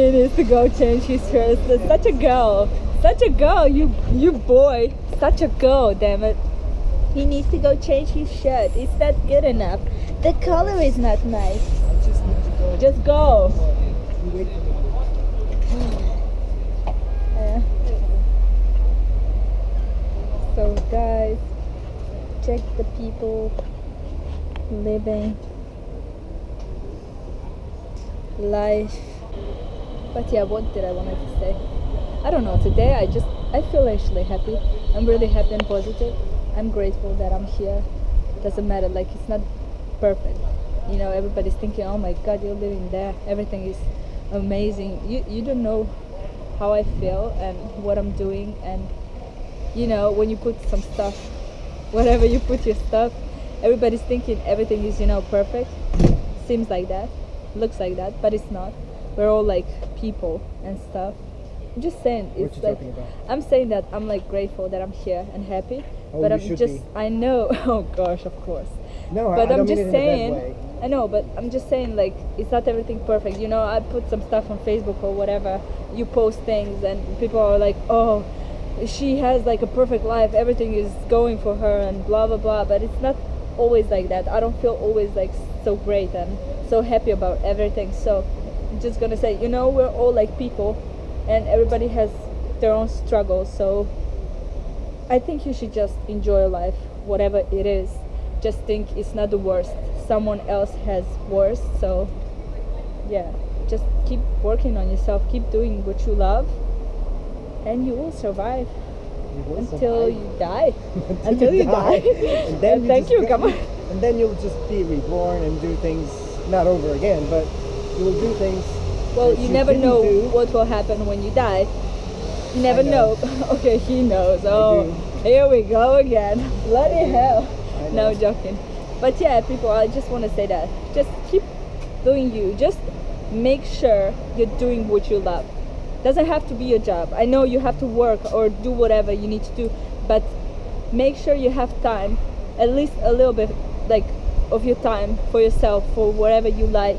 He needs to go change his dress. Such a girl. Such a girl, you boy. Such a girl, damn it. He needs to go change his shirt. It's not good enough. The color is not nice. I just need to go. Just go. You wait for me. Yeah. So guys, check the people living life. But yeah, what did I wanted to say? I don't know. Today I feel actually happy. I'm really happy and positive. I'm grateful that I'm here. Doesn't matter, like it's not perfect. You know, everybody's thinking, oh my god, you're living there. Everything is amazing. You don't know how I feel and what I'm doing, and you know, when you put some stuff, whatever you put your stuff, everybody's thinking everything is, you know, perfect. Seems like that, looks like that, but it's not. We're all like people and stuff. I'm just saying, it's like, I'm saying that I'm like grateful that I'm here and happy. Oh, but you I'm should just, be. I know, oh gosh, of course. No, but I I'm don't just mean it saying, in a bad way. I know, but I'm just saying, like, it's not everything perfect. You know, I put some stuff on Facebook or whatever. You post things and people are like, oh, she has like a perfect life. Everything is going for her and blah, blah, blah. But it's not always like that. I don't feel always like so great and so happy about everything. So I'm just gonna say, you know, we're all like people and everybody has their own struggles. So I think you should just enjoy life, whatever it is. Just think it's not the worst. Someone else has worse. So yeah, just keep working on yourself, keep doing what you love, and you will survive until you die. Until you die. And then Thank you, come on. And then you'll just be reborn and do things, not over again, but you will do things. Well, that you never didn't know do. what will happen when you die. You never I know. know. Okay, he knows. Oh, here we go again. Bloody hell. I know. No, joking. But yeah, people, I just want to say that. Just keep doing you. Just make sure you're doing what you love. Doesn't have to be your job. I know you have to work or do whatever you need to do, but make sure you have time, at least a little bit, like, of your time for yourself, for whatever you like,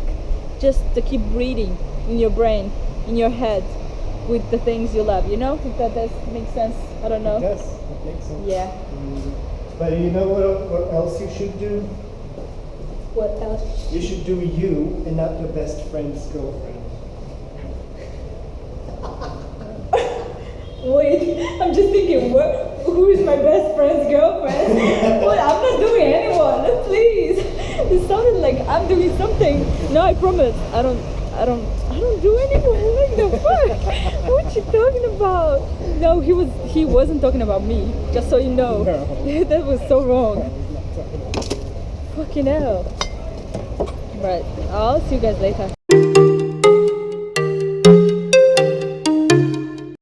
just to keep breathing in your brain, in your head, with the things you love, you know? If that does make sense. I don't know. It does. It makes sense. Yeah. But you know what else you should do? What else? You should do you and not your best friend's girlfriend. Wait, I'm just thinking, who is my best friend's girlfriend? Well, I'm not doing anyone, please. It sounded like I'm doing something. No, I promise. I don't do anyone. What the fuck? What you talking about? No, he wasn't talking about me. Just so you know. No. That was so wrong. He's not talking about you. Fucking hell. Right. I'll see you guys later.